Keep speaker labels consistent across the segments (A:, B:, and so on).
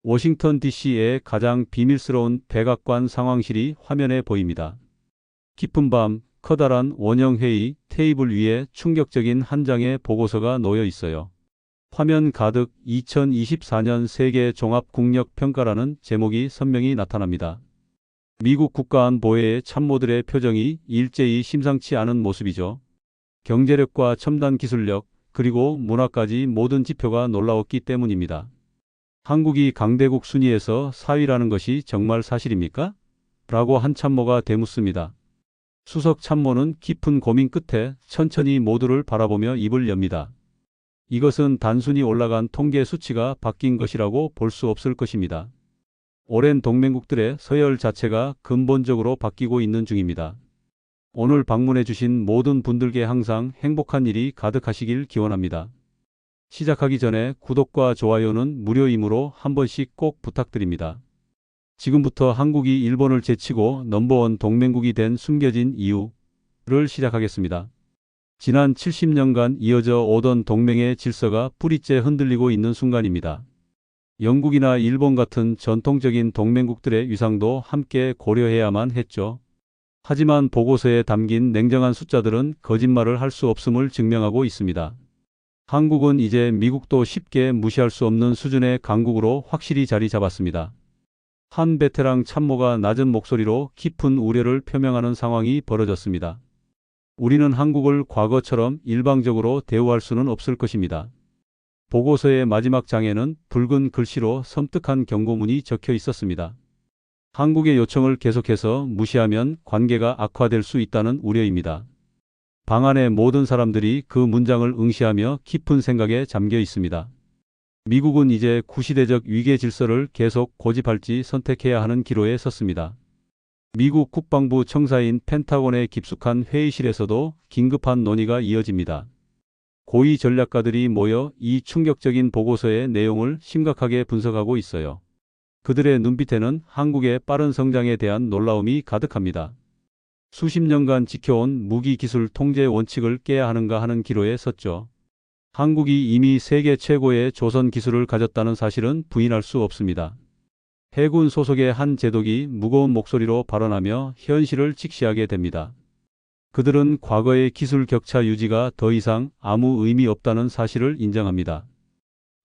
A: 워싱턴 DC의 가장 비밀스러운 백악관 상황실이 화면에 보입니다. 깊은 밤, 커다란 원형 회의 테이블 위에 충격적인 한 장의 보고서가 놓여 있어요. 화면 가득 2024년 세계 종합국력평가라는 제목이 선명히 나타납니다. 미국 국가안보회의 참모들의 표정이 일제히 심상치 않은 모습이죠. 경제력과 첨단 기술력, 그리고 문화까지 모든 지표가 놀라웠기 때문입니다. 한국이 강대국 순위에서 4위라는 것이 정말 사실입니까? 라고 한 참모가 되묻습니다. 수석 참모는 깊은 고민 끝에 천천히 모두를 바라보며 입을 엽니다. 이것은 단순히 올라간 통계 수치가 바뀐 것이라고 볼 수 없을 것입니다. 오랜 동맹국들의 서열 자체가 근본적으로 바뀌고 있는 중입니다. 오늘 방문해 주신 모든 분들께 항상 행복한 일이 가득하시길 기원합니다. 시작하기 전에 구독과 좋아요는 무료이므로 한 번씩 꼭 부탁드립니다. 지금부터 한국이 일본을 제치고 넘버원 동맹국이 된 숨겨진 이유를 시작하겠습니다. 지난 70년간 이어져 오던 동맹의 질서가 뿌리째 흔들리고 있는 순간입니다. 영국이나 일본 같은 전통적인 동맹국들의 위상도 함께 고려해야만 했죠. 하지만 보고서에 담긴 냉정한 숫자들은 거짓말을 할 수 없음을 증명하고 있습니다. 한국은 이제 미국도 쉽게 무시할 수 없는 수준의 강국으로 확실히 자리 잡았습니다. 한 베테랑 참모가 낮은 목소리로 깊은 우려를 표명하는 상황이 벌어졌습니다. 우리는 한국을 과거처럼 일방적으로 대우할 수는 없을 것입니다. 보고서의 마지막 장에는 붉은 글씨로 섬뜩한 경고문이 적혀 있었습니다. 한국의 요청을 계속해서 무시하면 관계가 악화될 수 있다는 우려입니다. 방 안의 모든 사람들이 그 문장을 응시하며 깊은 생각에 잠겨 있습니다. 미국은 이제 구시대적 위계 질서를 계속 고집할지 선택해야 하는 기로에 섰습니다. 미국 국방부 청사인 펜타곤의 깊숙한 회의실에서도 긴급한 논의가 이어집니다. 고위 전략가들이 모여 이 충격적인 보고서의 내용을 심각하게 분석하고 있어요. 그들의 눈빛에는 한국의 빠른 성장에 대한 놀라움이 가득합니다. 수십 년간 지켜온 무기기술 통제 원칙을 깨야 하는가 하는 기로에 섰죠. 한국이 이미 세계 최고의 조선 기술을 가졌다는 사실은 부인할 수 없습니다. 해군 소속의 한 제독이 무거운 목소리로 발언하며 현실을 직시하게 됩니다. 그들은 과거의 기술 격차 유지가 더 이상 아무 의미 없다는 사실을 인정합니다.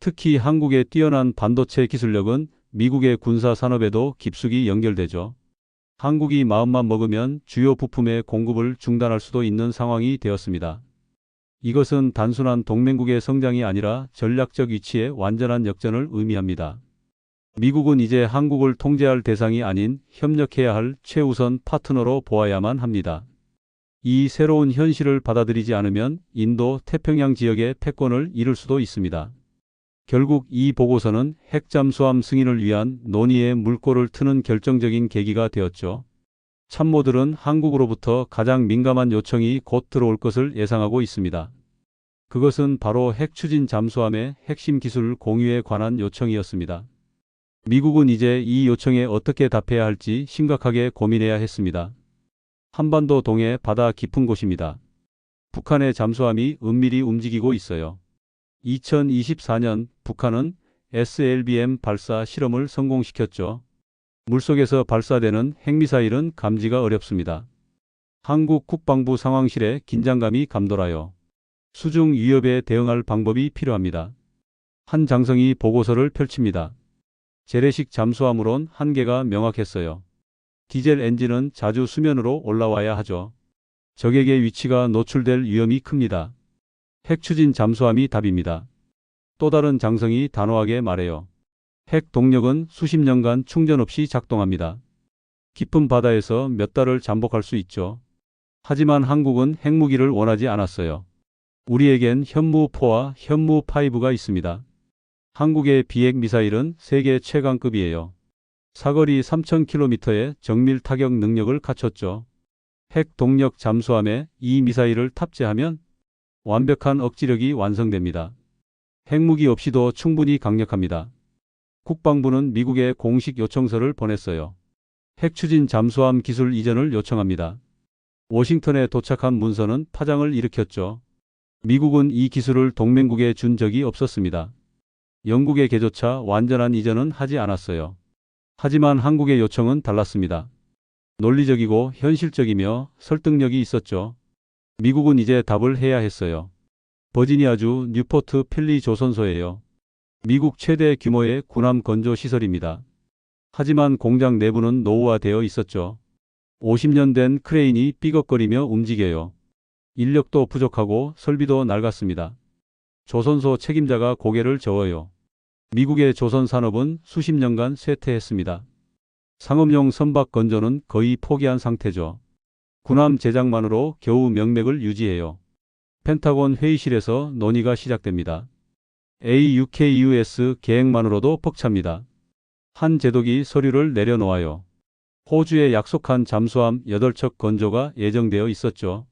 A: 특히 한국의 뛰어난 반도체 기술력은 미국의 군사 산업에도 깊숙이 연결되죠. 한국이 마음만 먹으면 주요 부품의 공급을 중단할 수도 있는 상황이 되었습니다. 이것은 단순한 동맹국의 성장이 아니라 전략적 위치의 완전한 역전을 의미합니다. 미국은 이제 한국을 통제할 대상이 아닌 협력해야 할 최우선 파트너로 보아야만 합니다. 이 새로운 현실을 받아들이지 않으면 인도 태평양 지역의 패권을 잃을 수도 있습니다. 결국 이 보고서는 핵잠수함 승인을 위한 논의의 물꼬를 트는 결정적인 계기가 되었죠. 참모들은 한국으로부터 가장 민감한 요청이 곧 들어올 것을 예상하고 있습니다. 그것은 바로 핵 추진 잠수함의 핵심 기술 공유에 관한 요청이었습니다. 미국은 이제 이 요청에 어떻게 답해야 할지 심각하게 고민해야 했습니다. 한반도 동해 바다 깊은 곳입니다. 북한의 잠수함이 은밀히 움직이고 있어요. 2024년 북한은 SLBM 발사 실험을 성공시켰죠. 물속에서 발사되는 핵미사일은 감지가 어렵습니다. 한국 국방부 상황실에 긴장감이 감돌아요. 수중 위협에 대응할 방법이 필요합니다. 한 장성이 보고서를 펼칩니다. 재래식 잠수함으론 한계가 명확했어요. 디젤 엔진은 자주 수면으로 올라와야 하죠. 적에게 위치가 노출될 위험이 큽니다. 핵추진 잠수함이 답입니다. 또 다른 장성이 단호하게 말해요. 핵 동력은 수십 년간 충전 없이 작동합니다. 깊은 바다에서 몇 달을 잠복할 수 있죠. 하지만 한국은 핵무기를 원하지 않았어요. 우리에겐 현무4와 현무5가 있습니다. 한국의 비핵 미사일은 세계 최강급이에요. 사거리 3,000km의 정밀 타격 능력을 갖췄죠. 핵 동력 잠수함에 이 미사일을 탑재하면 완벽한 억지력이 완성됩니다. 핵무기 없이도 충분히 강력합니다. 국방부는 미국에 공식 요청서를 보냈어요. 핵추진 잠수함 기술 이전을 요청합니다. 워싱턴에 도착한 문서는 파장을 일으켰죠. 미국은 이 기술을 동맹국에 준 적이 없었습니다. 영국의 개조차 완전한 이전은 하지 않았어요. 하지만 한국의 요청은 달랐습니다. 논리적이고 현실적이며 설득력이 있었죠. 미국은 이제 답을 해야 했어요. 버지니아주 뉴포트 필리 조선소예요. 미국 최대 규모의 군함 건조 시설입니다. 하지만 공장 내부는 노후화되어 있었죠. 50년 된 크레인이 삐걱거리며 움직여요. 인력도 부족하고 설비도 낡았습니다. 조선소 책임자가 고개를 저어요. 미국의 조선 산업은 수십 년간 쇠퇴했습니다. 상업용 선박 건조는 거의 포기한 상태죠. 군함 제작만으로 겨우 명맥을 유지해요. 펜타곤 회의실에서 논의가 시작됩니다. AUKUS 계획만으로도 벅찹니다. 한 제독이 서류를 내려놓아요. 호주에 약속한 잠수함 8척 건조가 예정되어 있었죠.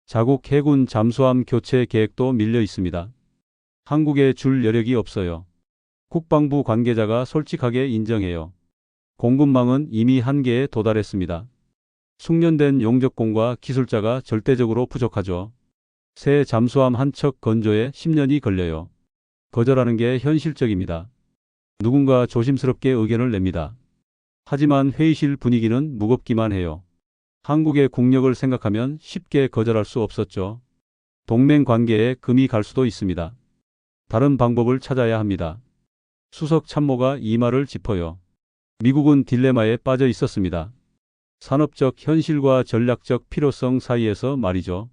A: 자국 해군 잠수함 교체 계획도 밀려 있습니다. 한국에 줄 여력이 없어요. 국방부 관계자가 솔직하게 인정해요. 공급망은 이미 한계에 도달했습니다. 숙련된 용접공과 기술자가 절대적으로 부족하죠. 새 잠수함 한 척 건조에 10년이 걸려요. 거절하는 게 현실적입니다. 누군가 조심스럽게 의견을 냅니다. 하지만 회의실 분위기는 무겁기만 해요. 한국의 국력을 생각하면 쉽게 거절할 수 없었죠. 동맹 관계에 금이 갈 수도 있습니다. 다른 방법을 찾아야 합니다. 수석 참모가 이 말을 짚어요. 미국은 딜레마에 빠져 있었습니다. 산업적 현실과 전략적 필요성 사이에서 말이죠.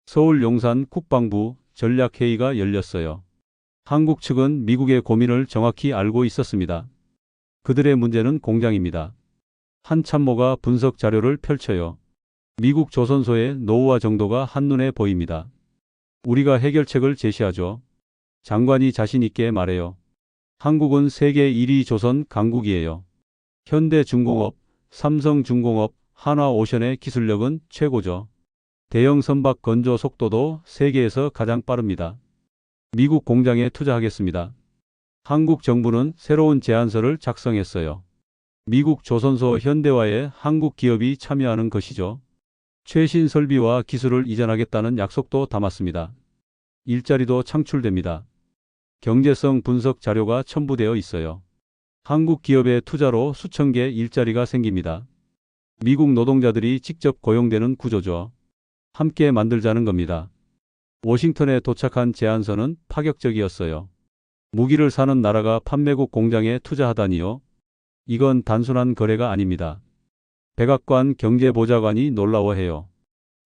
A: 서울 용산 국방부 전략회의가 열렸어요. 한국 측은 미국의 고민을 정확히 알고 있었습니다. 그들의 문제는 공장입니다. 한 참모가 분석 자료를 펼쳐요. 미국 조선소의 노후화 정도가 한눈에 보입니다. 우리가 해결책을 제시하죠. 장관이 자신 있게 말해요. 한국은 세계 1위 조선 강국이에요. 현대중공업, 삼성중공업, 한화오션의 기술력은 최고죠. 대형 선박 건조 속도도 세계에서 가장 빠릅니다. 미국 공장에 투자하겠습니다. 한국 정부는 새로운 제안서를 작성했어요. 미국 조선소 현대화에 한국 기업이 참여하는 것이죠. 최신 설비와 기술을 이전하겠다는 약속도 담았습니다. 일자리도 창출됩니다. 경제성 분석 자료가 첨부되어 있어요. 한국 기업의 투자로 수천 개 일자리가 생깁니다. 미국 노동자들이 직접 고용되는 구조죠. 함께 만들자는 겁니다. 워싱턴에 도착한 제안서는 파격적이었어요. 무기를 사는 나라가 판매국 공장에 투자하다니요. 이건 단순한 거래가 아닙니다. 백악관 경제보좌관이 놀라워해요.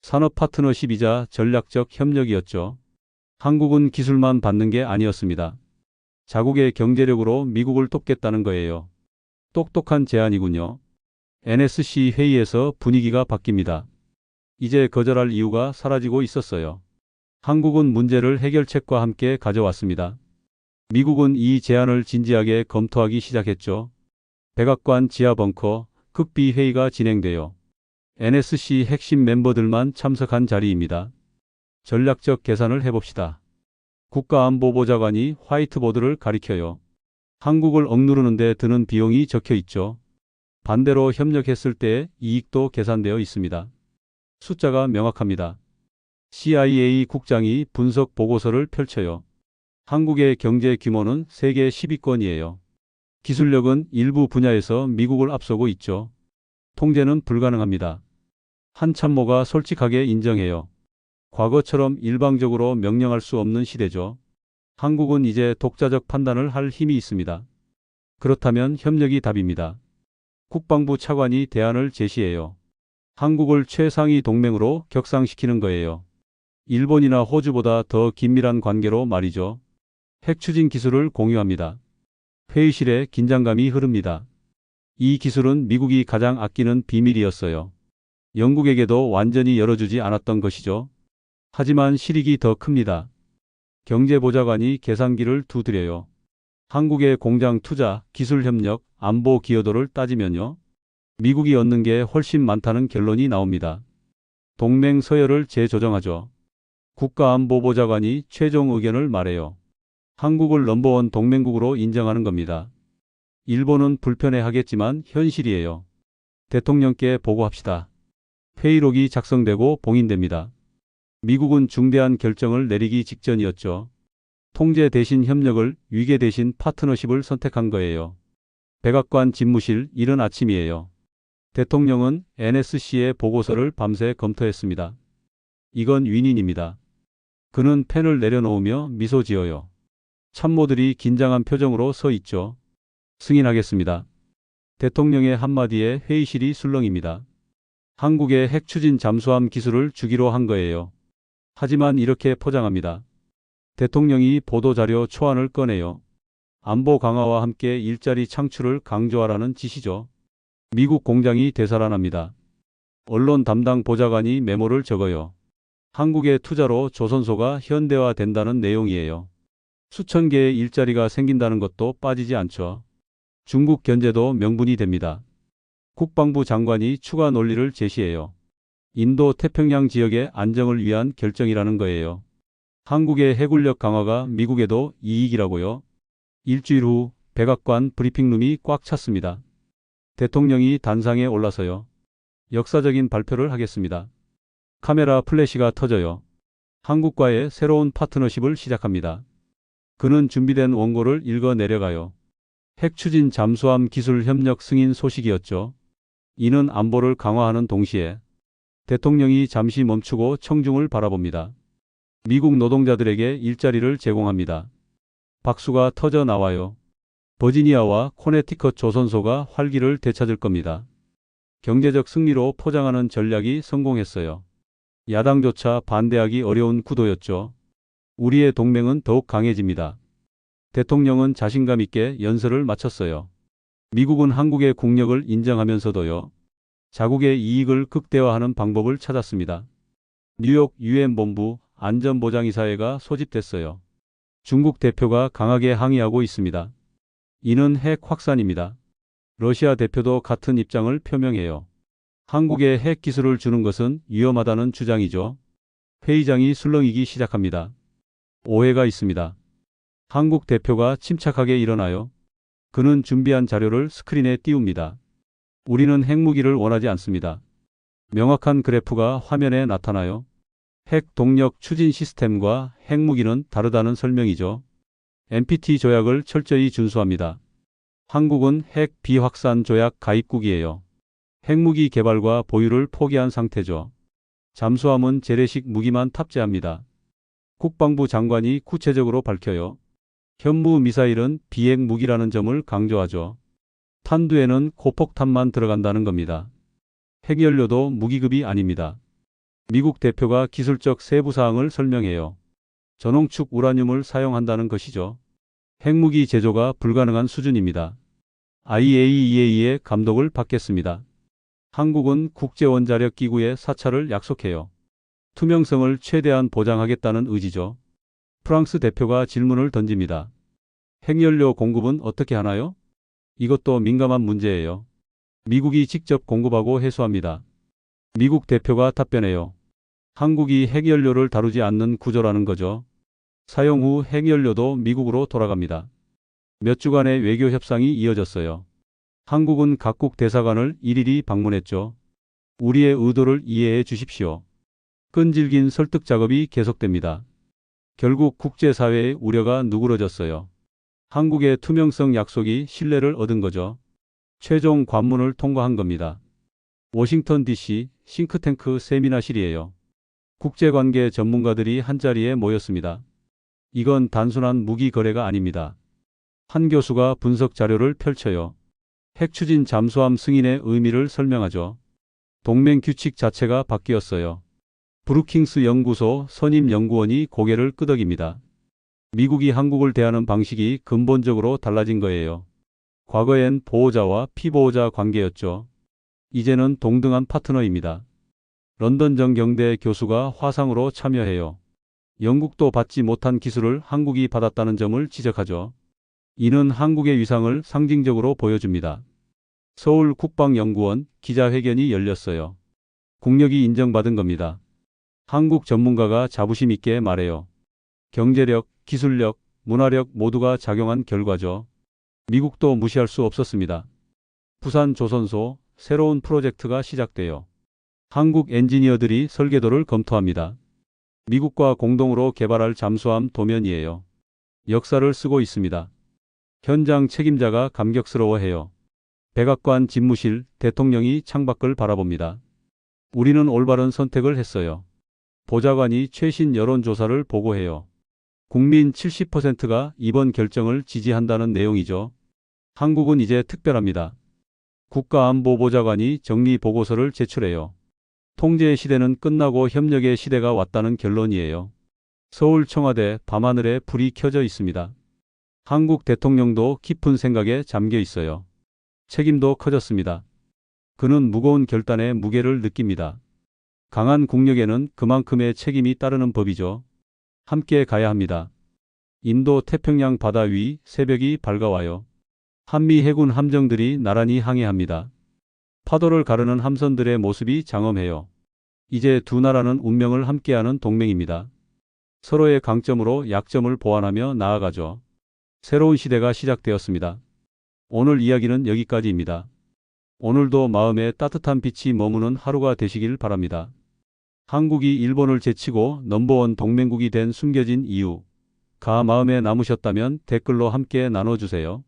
A: 산업 파트너십이자 전략적 협력이었죠. 한국은 기술만 받는 게 아니었습니다. 자국의 경제력으로 미국을 돕겠다는 거예요. 똑똑한 제안이군요. NSC 회의에서 분위기가 바뀝니다. 이제 거절할 이유가 사라지고 있었어요. 한국은 문제를 해결책과 함께 가져왔습니다. 미국은 이 제안을 진지하게 검토하기 시작했죠. 백악관 지하 벙커 극비 회의가 진행돼요. NSC 핵심 멤버들만 참석한 자리입니다. 전략적 계산을 해봅시다. 국가안보보좌관이 화이트보드를 가리켜요. 한국을 억누르는 데 드는 비용이 적혀 있죠. 반대로 협력했을 때의 이익도 계산되어 있습니다. 숫자가 명확합니다. CIA 국장이 분석 보고서를 펼쳐요. 한국의 경제 규모는 세계 10위권이에요. 기술력은 일부 분야에서 미국을 앞서고 있죠. 통제는 불가능합니다. 한 참모가 솔직하게 인정해요. 과거처럼 일방적으로 명령할 수 없는 시대죠. 한국은 이제 독자적 판단을 할 힘이 있습니다. 그렇다면 협력이 답입니다. 국방부 차관이 대안을 제시해요. 한국을 최상위 동맹으로 격상시키는 거예요. 일본이나 호주보다 더 긴밀한 관계로 말이죠. 핵 추진 기술을 공유합니다. 회의실에 긴장감이 흐릅니다. 이 기술은 미국이 가장 아끼는 비밀이었어요. 영국에게도 완전히 열어주지 않았던 것이죠. 하지만 실익이 더 큽니다. 경제보좌관이 계산기를 두드려요. 한국의 공장 투자, 기술 협력, 안보 기여도를 따지면요. 미국이 얻는 게 훨씬 많다는 결론이 나옵니다. 동맹 서열을 재조정하죠. 국가안보보좌관이 최종 의견을 말해요. 한국을 넘버원 동맹국으로 인정하는 겁니다. 일본은 불편해하겠지만 현실이에요. 대통령께 보고합시다. 회의록이 작성되고 봉인됩니다. 미국은 중대한 결정을 내리기 직전이었죠. 통제 대신 협력을, 위계 대신 파트너십을 선택한 거예요. 백악관 집무실 이른 아침이에요. 대통령은 NSC의 보고서를 밤새 검토했습니다. 이건 윈윈입니다. 그는 펜을 내려놓으며 미소 지어요. 참모들이 긴장한 표정으로 서 있죠. 승인하겠습니다. 대통령의 한마디에 회의실이 술렁입니다. 한국의 핵 추진 잠수함 기술을 주기로 한 거예요. 하지만 이렇게 포장합니다. 대통령이 보도자료 초안을 꺼내요. 안보 강화와 함께 일자리 창출을 강조하라는 지시죠. 미국 공장이 되살아납니다. 언론 담당 보좌관이 메모를 적어요. 한국의 투자로 조선소가 현대화된다는 내용이에요. 수천 개의 일자리가 생긴다는 것도 빠지지 않죠. 중국 견제도 명분이 됩니다. 국방부 장관이 추가 논리를 제시해요. 인도 태평양 지역의 안정을 위한 결정이라는 거예요. 한국의 해군력 강화가 미국에도 이익이라고요. 일주일 후 백악관 브리핑룸이 꽉 찼습니다. 대통령이 단상에 올라서요. 역사적인 발표를 하겠습니다. 카메라 플래시가 터져요. 한국과의 새로운 파트너십을 시작합니다. 그는 준비된 원고를 읽어 내려가요. 핵 추진 잠수함 기술 협력 승인 소식이었죠. 이는 안보를 강화하는 동시에 대통령이 잠시 멈추고 청중을 바라봅니다. 미국 노동자들에게 일자리를 제공합니다. 박수가 터져 나와요. 버지니아와 코네티컷 조선소가 활기를 되찾을 겁니다. 경제적 승리로 포장하는 전략이 성공했어요. 야당조차 반대하기 어려운 구도였죠. 우리의 동맹은 더욱 강해집니다. 대통령은 자신감 있게 연설을 마쳤어요. 미국은 한국의 국력을 인정하면서도요. 자국의 이익을 극대화하는 방법을 찾았습니다. 뉴욕 유엔 본부 안전보장이사회가 소집됐어요. 중국 대표가 강하게 항의하고 있습니다. 이는 핵 확산입니다. 러시아 대표도 같은 입장을 표명해요. 한국에 핵 기술을 주는 것은 위험하다는 주장이죠. 회의장이 술렁이기 시작합니다. 오해가 있습니다. 한국 대표가 침착하게 일어나요. 그는 준비한 자료를 스크린에 띄웁니다. 우리는 핵무기를 원하지 않습니다. 명확한 그래프가 화면에 나타나요. 핵 동력 추진 시스템과 핵무기는 다르다는 설명이죠. NPT 조약을 철저히 준수합니다. 한국은 핵 비확산 조약 가입국이에요. 핵무기 개발과 보유를 포기한 상태죠. 잠수함은 재래식 무기만 탑재합니다. 국방부 장관이 구체적으로 밝혀요. 현무 미사일은 비핵 무기라는 점을 강조하죠. 탄두에는 고폭탄만 들어간다는 겁니다. 핵연료도 무기급이 아닙니다. 미국 대표가 기술적 세부 사항을 설명해요. 전홍축 우라늄을 사용한다는 것이죠. 핵무기 제조가 불가능한 수준입니다. IAEA의 감독을 받겠습니다. 한국은 국제원자력기구의 사찰을 약속해요. 투명성을 최대한 보장하겠다는 의지죠. 프랑스 대표가 질문을 던집니다. 핵연료 공급은 어떻게 하나요? 이것도 민감한 문제예요. 미국이 직접 공급하고 회수합니다. 미국 대표가 답변해요. 한국이 핵연료를 다루지 않는 구조라는 거죠. 사용 후 핵연료도 미국으로 돌아갑니다. 몇 주간의 외교 협상이 이어졌어요. 한국은 각국 대사관을 일일이 방문했죠. 우리의 의도를 이해해 주십시오. 끈질긴 설득 작업이 계속됩니다. 결국 국제사회의 우려가 누그러졌어요. 한국의 투명성 약속이 신뢰를 얻은 거죠. 최종 관문을 통과한 겁니다. 워싱턴 DC 싱크탱크 세미나실이에요. 국제관계 전문가들이 한자리에 모였습니다. 이건 단순한 무기 거래가 아닙니다. 한 교수가 분석 자료를 펼쳐요. 핵 추진 잠수함 승인의 의미를 설명하죠. 동맹 규칙 자체가 바뀌었어요. 브루킹스 연구소 선임 연구원이 고개를 끄덕입니다. 미국이 한국을 대하는 방식이 근본적으로 달라진 거예요. 과거엔 보호자와 피보호자 관계였죠. 이제는 동등한 파트너입니다. 런던 정경대 교수가 화상으로 참여해요. 영국도 받지 못한 기술을 한국이 받았다는 점을 지적하죠. 이는 한국의 위상을 상징적으로 보여줍니다. 서울 국방연구원 기자회견이 열렸어요. 국력이 인정받은 겁니다. 한국 전문가가 자부심 있게 말해요. 경제력, 기술력, 문화력 모두가 작용한 결과죠. 미국도 무시할 수 없었습니다. 부산 조선소 새로운 프로젝트가 시작돼요. 한국 엔지니어들이 설계도를 검토합니다. 미국과 공동으로 개발할 잠수함 도면이에요. 역사를 쓰고 있습니다. 현장 책임자가 감격스러워해요. 백악관 집무실, 대통령이 창밖을 바라봅니다. 우리는 올바른 선택을 했어요. 보좌관이 최신 여론조사를 보고해요. 국민 70%가 이번 결정을 지지한다는 내용이죠. 한국은 이제 특별합니다. 국가안보보좌관이 정리보고서를 제출해요. 통제의 시대는 끝나고 협력의 시대가 왔다는 결론이에요. 서울 청와대 밤하늘에 불이 켜져 있습니다. 한국 대통령도 깊은 생각에 잠겨 있어요. 책임도 커졌습니다. 그는 무거운 결단의 무게를 느낍니다. 강한 국력에는 그만큼의 책임이 따르는 법이죠. 함께 가야 합니다. 인도 태평양 바다 위 새벽이 밝아와요. 한미 해군 함정들이 나란히 항해합니다. 파도를 가르는 함선들의 모습이 장엄해요. 이제 두 나라는 운명을 함께하는 동맹입니다. 서로의 강점으로 약점을 보완하며 나아가죠. 새로운 시대가 시작되었습니다. 오늘 이야기는 여기까지입니다. 오늘도 마음에 따뜻한 빛이 머무는 하루가 되시길 바랍니다. 한국이 일본을 제치고 넘버원 동맹국이 된 숨겨진 이유가 마음에 남으셨다면 댓글로 함께 나눠주세요.